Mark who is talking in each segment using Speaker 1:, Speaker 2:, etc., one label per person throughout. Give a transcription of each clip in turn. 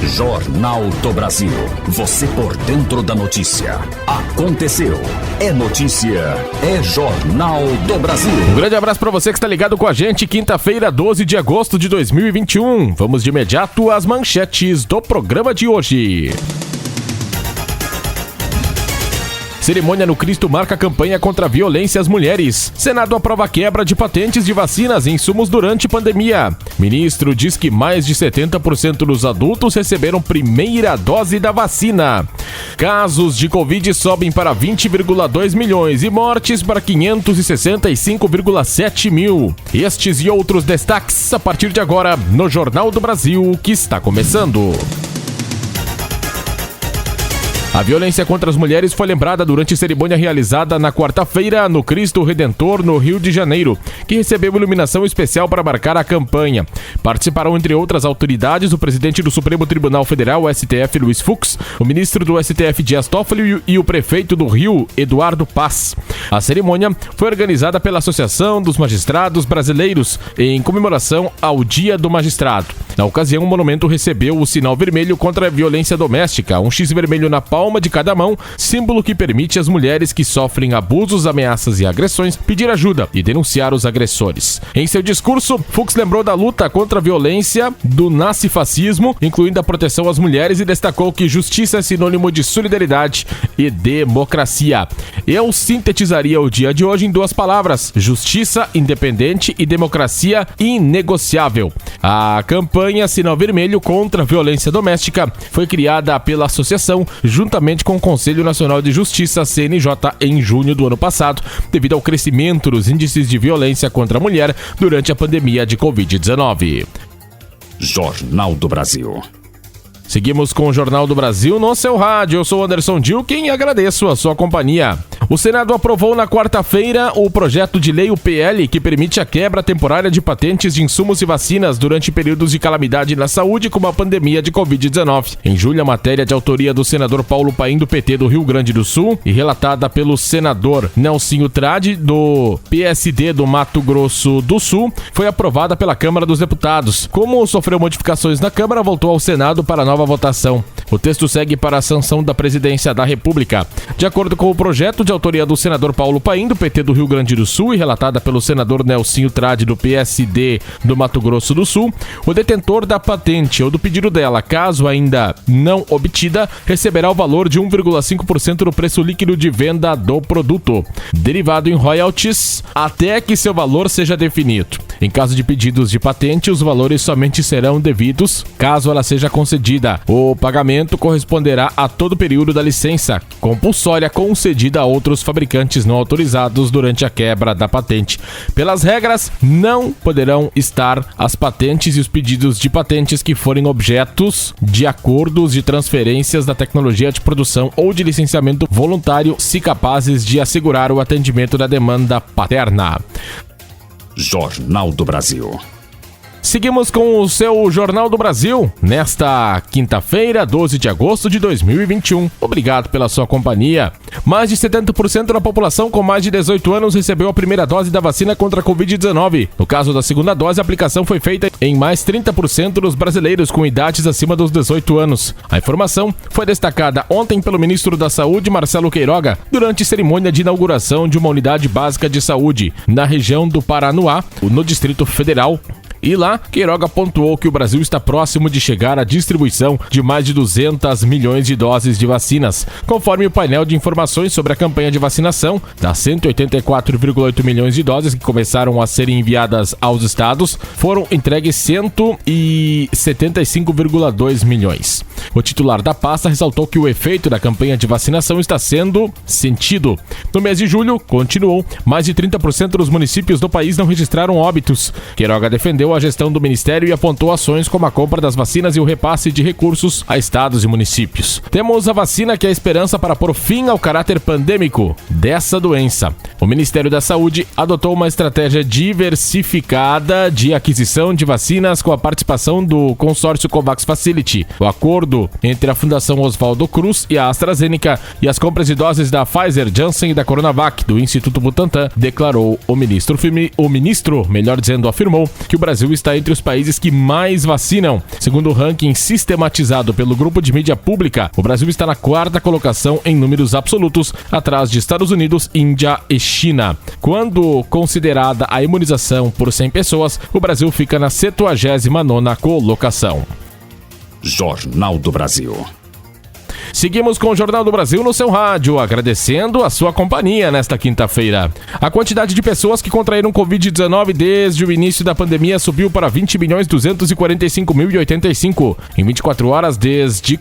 Speaker 1: Jornal do Brasil. Você por dentro da notícia. Aconteceu. É notícia. É Jornal do Brasil.
Speaker 2: Um grande abraço para você que está ligado com a gente. Quinta-feira, 12 de agosto de 2021. Vamos de imediato às manchetes do programa de hoje. Cerimônia no Cristo marca campanha contra a violência às mulheres. Senado aprova quebra de patentes de vacinas e insumos durante pandemia. Ministro diz que mais de 70% dos adultos receberam primeira dose da vacina. Casos de Covid sobem para 20,2 milhões e mortes para 565,7 mil. Estes e outros destaques a partir de agora no Jornal do Brasil, que está começando. A violência contra as mulheres foi lembrada durante cerimônia realizada na quarta-feira no Cristo Redentor, no Rio de Janeiro, que recebeu iluminação especial para marcar a campanha. Participaram, entre outras autoridades, o presidente do Supremo Tribunal Federal, STF, Luiz Fux, o ministro do STF, Dias Toffoli, e o prefeito do Rio, Eduardo Paz. A cerimônia foi organizada pela Associação dos Magistrados Brasileiros, em comemoração ao Dia do Magistrado. Na ocasião, o monumento recebeu o sinal vermelho contra a violência doméstica, um X vermelho na palma de cada mão, símbolo que permite às mulheres que sofrem abusos, ameaças e agressões pedir ajuda e denunciar os agressores. Em seu discurso, Fux lembrou da luta contra a violência, do nazifascismo, incluindo a proteção às mulheres, e destacou que justiça é sinônimo de solidariedade e democracia. Eu sintetizaria o dia de hoje em duas palavras: justiça independente e democracia inegociável. A campanha Sinal Vermelho contra a Violência Doméstica foi criada pela associação juntamente com o Conselho Nacional de Justiça, CNJ, em junho do ano passado, devido ao crescimento dos índices de violência contra a mulher durante a pandemia de Covid-19.
Speaker 1: Jornal do Brasil.
Speaker 2: Seguimos com o Jornal do Brasil no seu rádio. Eu sou Anderson Dilken e agradeço a sua companhia. O Senado aprovou na quarta-feira o projeto de lei, o PL, que permite a quebra temporária de patentes de insumos e vacinas durante períodos de calamidade na saúde, como a pandemia de Covid-19. Em julho, a matéria de autoria do senador Paulo Paim, do PT do Rio Grande do Sul, e relatada pelo senador Nelsinho Trade, do PSD do Mato Grosso do Sul, foi aprovada pela Câmara dos Deputados. Como sofreu modificações na Câmara, voltou ao Senado para nova votação. O texto segue para a sanção da Presidência da República. De acordo com o projeto de autoria do senador Paulo Paim, do PT do Rio Grande do Sul, e relatada pelo senador Nelsinho Trade, do PSD do Mato Grosso do Sul, o detentor da patente ou do pedido dela, caso ainda não obtida, receberá o valor de 1,5% do preço líquido de venda do produto, derivado em royalties, até que seu valor seja definido. Em caso de pedidos de patente, os valores somente serão devidos caso ela seja concedida. O pagamento corresponderá a todo o período da licença compulsória concedida a outros fabricantes não autorizados durante a quebra da patente. Pelas regras, não poderão estar as patentes e os pedidos de patentes que forem objetos de acordos de transferências da tecnologia de produção ou de licenciamento voluntário, se capazes de assegurar o atendimento da demanda paterna.
Speaker 1: Jornal do Brasil.
Speaker 2: Seguimos com o seu Jornal do Brasil, nesta quinta-feira, 12 de agosto de 2021. Obrigado pela sua companhia. Mais de 70% da população com mais de 18 anos recebeu a primeira dose da vacina contra a Covid-19. No caso da segunda dose, a aplicação foi feita em mais 30% dos brasileiros com idades acima dos 18 anos. A informação foi destacada ontem pelo ministro da Saúde, Marcelo Queiroga, durante cerimônia de inauguração de uma unidade básica de saúde na região do Paranoá, no Distrito Federal. E lá, Queiroga pontuou que o Brasil está próximo de chegar à distribuição de mais de 200 milhões de doses de vacinas. Conforme o painel de informações sobre a campanha de vacinação, das 184,8 milhões de doses que começaram a serem enviadas aos estados, foram entregues 175,2 milhões. O titular da pasta ressaltou que o efeito da campanha de vacinação está sendo sentido. No mês de julho, continuou, mais de 30% dos municípios do país não registraram óbitos. Queiroga defendeu a gestão do Ministério e apontou ações como a compra das vacinas e o repasse de recursos a estados e municípios. Temos a vacina que é a esperança para pôr fim ao caráter pandêmico dessa doença. O Ministério da Saúde adotou uma estratégia diversificada de aquisição de vacinas com a participação do consórcio COVAX Facility. O acordo entre a Fundação Oswaldo Cruz e a AstraZeneca e as compras de doses da Pfizer, Janssen e da Coronavac do Instituto Butantan, declarou o ministro, afirmou que o Brasil Brasil está entre os países que mais vacinam. Segundo o ranking sistematizado pelo Grupo de Mídia Pública, o Brasil está na 4ª colocação em números absolutos, atrás de Estados Unidos, Índia e China. Quando considerada a imunização por 100 pessoas, o Brasil fica na 79ª colocação.
Speaker 1: Jornal do Brasil.
Speaker 2: Seguimos com o Jornal do Brasil no seu rádio, agradecendo a sua companhia nesta quinta-feira. A quantidade de pessoas que contraíram Covid-19 desde o início da pandemia subiu para 20.245.085. Em 24 horas desde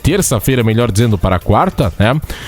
Speaker 2: terça-feira, melhor dizendo, para quarta,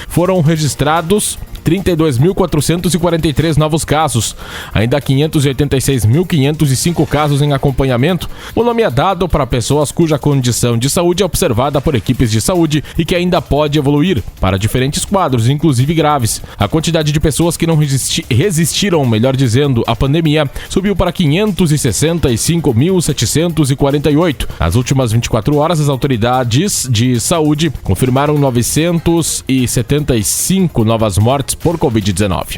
Speaker 2: foram registrados 32.443 novos casos. Ainda 586.505 casos em acompanhamento. O nome é dado para pessoas cuja condição de saúde é observada por equipes de saúde e que ainda pode evoluir para diferentes quadros, inclusive graves. A quantidade de pessoas que não resistiram, melhor dizendo, à pandemia, subiu para 565.748. Nas últimas 24 horas, as autoridades de saúde confirmaram 975 novas mortes por Covid-19.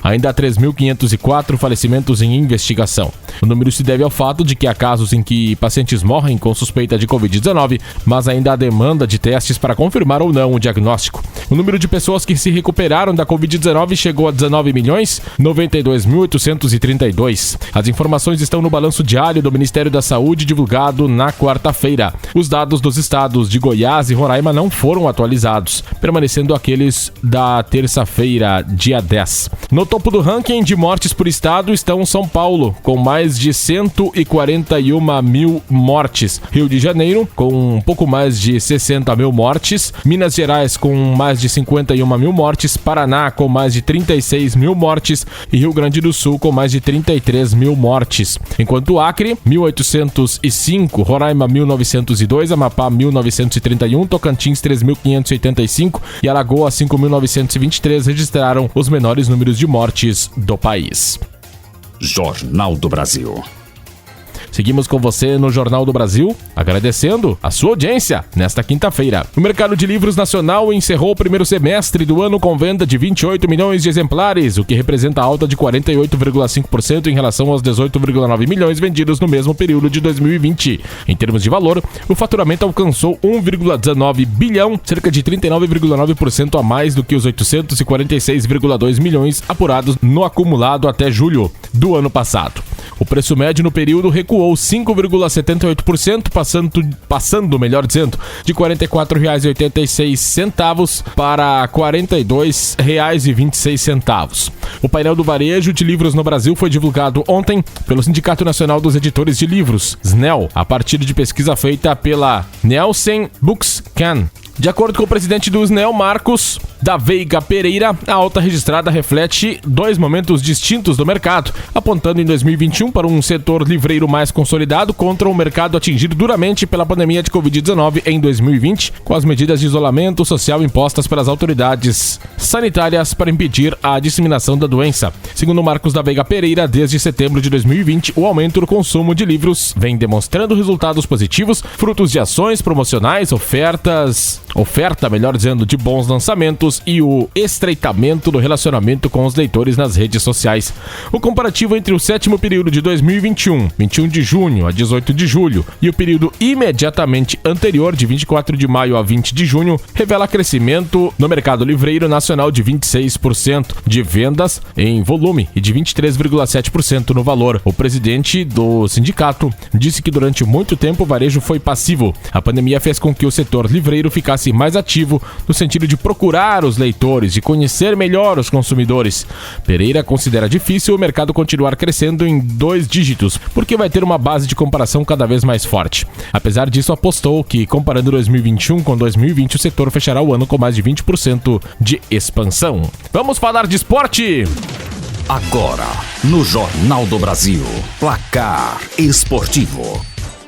Speaker 2: Ainda há 3.504 falecimentos em investigação. O número se deve ao fato de que há casos em que pacientes morrem com suspeita de Covid-19, mas ainda há demanda de testes para confirmar ou não o diagnóstico. O número de pessoas que se recuperaram da Covid-19 chegou a 19.092.832. As informações estão no balanço diário do Ministério da Saúde, divulgado na quarta-feira. Os dados dos estados de Goiás e Roraima não foram atualizados, permanecendo aqueles da terça-feira, dia 10. No topo do ranking de mortes por estado estão São Paulo, com mais de 141 mil mortes. Rio de Janeiro, com um pouco mais de 60 mil mortes. Minas Gerais, com mais de 51 mil mortes. Paraná, com mais de 36 mil mortes. E Rio Grande do Sul, com mais de 33 mil mortes. Enquanto Acre, 1.805, Roraima, 1.902, Amapá, 1.931, Tocantins, 3.585 e Alagoas, 5.923 registraram os menores números de mortes do país.
Speaker 1: Jornal do Brasil.
Speaker 2: Seguimos com você no Jornal do Brasil, agradecendo a sua audiência nesta quinta-feira. O mercado de livros nacional encerrou o primeiro semestre do ano com venda de 28 milhões de exemplares, o que representa alta de 48,5% em relação aos 18,9 milhões vendidos no mesmo período de 2020. Em termos de valor, o faturamento alcançou 1,19 bilhão, cerca de 39,9% a mais do que os 846,2 milhões apurados no acumulado até julho do ano passado. O preço médio no período recuou 5,78%, passando, melhor dizendo, de R$ 44,86 para R$ 42,26. O painel do varejo de livros no Brasil foi divulgado ontem pelo Sindicato Nacional dos Editores de Livros, SNEL, a partir de pesquisa feita pela Nielsen Bookscan. De acordo com o presidente do SNEL, Marcos da Veiga Pereira, a alta registrada reflete dois momentos distintos do mercado, apontando em 2021 para um setor livreiro mais consolidado contra um mercado atingido duramente pela pandemia de Covid-19 em 2020, com as medidas de isolamento social impostas pelas autoridades sanitárias para impedir a disseminação da doença. Segundo Marcos da Veiga Pereira, desde setembro de 2020, o aumento do consumo de livros vem demonstrando resultados positivos, frutos de ações promocionais, oferta, melhor dizendo, de bons lançamentos e o estreitamento do relacionamento com os leitores nas redes sociais. O comparativo entre o sétimo período de 2021, 21 de junho a 18 de julho, e o período imediatamente anterior, de 24 de maio a 20 de junho, revela crescimento no mercado livreiro nacional de 26% de vendas em volume e de 23,7% no valor. O presidente do sindicato disse que durante muito tempo o varejo foi passivo. A pandemia fez com que o setor livreiro ficasse mais ativo no sentido de procurar os leitores, de conhecer melhor os consumidores. Pereira considera difícil o mercado continuar crescendo em 2 dígitos, porque vai ter uma base de comparação cada vez mais forte. Apesar disso, apostou que, comparando 2021 com 2020, o setor fechará o ano com mais de 20% de expansão. Vamos falar de esporte?
Speaker 1: Agora, no Jornal do Brasil, placar esportivo.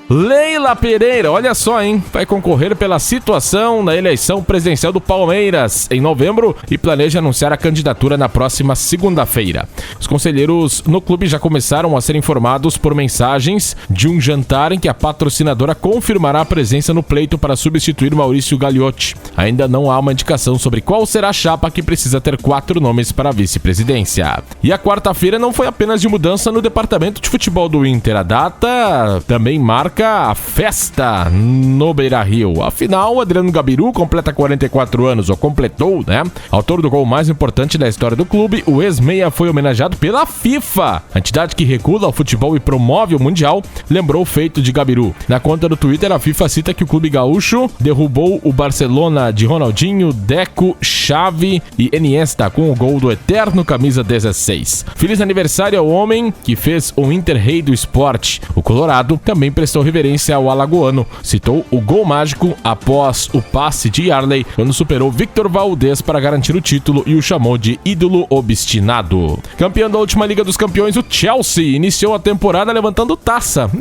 Speaker 2: Leila Pereira, olha só, hein? Vai concorrer pela situação na eleição presidencial do Palmeiras em novembro e planeja anunciar a candidatura na próxima segunda-feira. Os conselheiros no clube já começaram a ser informados por mensagens de um jantar em que a patrocinadora confirmará a presença no pleito para substituir Maurício Gagliotti. Ainda não há uma indicação sobre qual será a chapa que precisa ter 4 nomes para a vice-presidência. E a quarta-feira não foi apenas de mudança no departamento de futebol do Inter. A data também marca a festa no Beira-Rio. Afinal, Adriano Gabiru completa 44 anos, ou completou, né? Autor do gol mais importante da história do clube, o ex-meia foi homenageado pela FIFA. A entidade que regula o futebol e promove o Mundial lembrou o feito de Gabiru. Na conta do Twitter, a FIFA cita que o clube gaúcho derrubou o Barcelona de Ronaldinho, Deco, Xavi e Iniesta com o gol do eterno camisa 16. Feliz aniversário ao homem que fez o Inter rei do esporte. O Colorado também prestou reverência ao alagoano. Citou o gol mágico após o passe de Yarley quando superou Victor Valdez para garantir o título e o chamou de ídolo obstinado. Campeão da última Liga dos Campeões, o Chelsea iniciou a temporada levantando taça.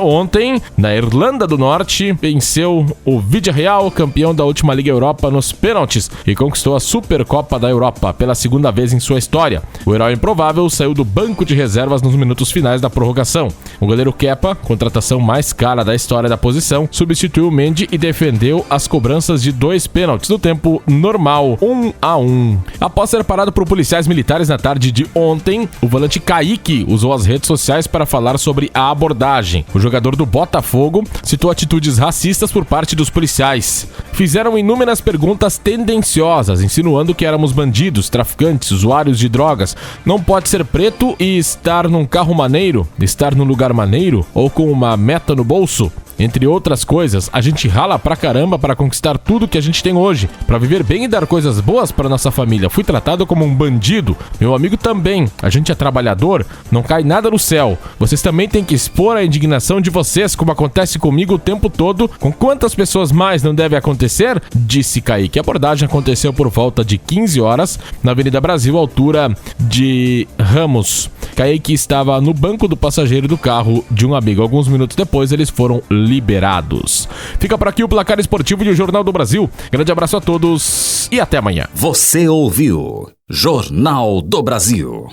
Speaker 2: Ontem, na Irlanda do Norte, venceu o Villarreal, campeão da última Liga Europa, nos pênaltis e conquistou a Supercopa da Europa pela segunda vez em sua história. O herói improvável saiu do banco de reservas nos minutos finais da prorrogação. O goleiro Kepa, contratação mais cara da história da posição, substituiu o Mendy e defendeu as cobranças de 2 pênaltis no tempo normal, 1-1. Após ser parado por policiais militares na tarde de ontem, o volante Kaique usou as redes sociais para falar sobre a abordagem. O jogador do Botafogo citou atitudes racistas por parte dos policiais. Fizeram inúmeras perguntas tendenciosas, insinuando que éramos bandidos, traficantes, usuários de drogas. Não pode ser preto e estar num carro maneiro, estar num lugar maneiro ou com uma meta no bolso. Entre outras coisas, a gente rala pra caramba para conquistar tudo que a gente tem hoje, para viver bem e dar coisas boas para nossa família. Fui tratado como um bandido, meu amigo também. A gente é trabalhador, não cai nada no céu. Vocês também têm que expor a indignação de vocês, como acontece comigo o tempo todo. Com quantas pessoas mais não deve acontecer? Disse Kaique. A abordagem aconteceu por volta de 15 horas na Avenida Brasil, altura de Ramos. Kaique estava no banco do passageiro do carro de um amigo. Alguns minutos depois, eles foram liberados. Fica por aqui o Placar Esportivo e o Jornal do Brasil. Grande abraço a todos e até amanhã.
Speaker 1: Você ouviu Jornal do Brasil.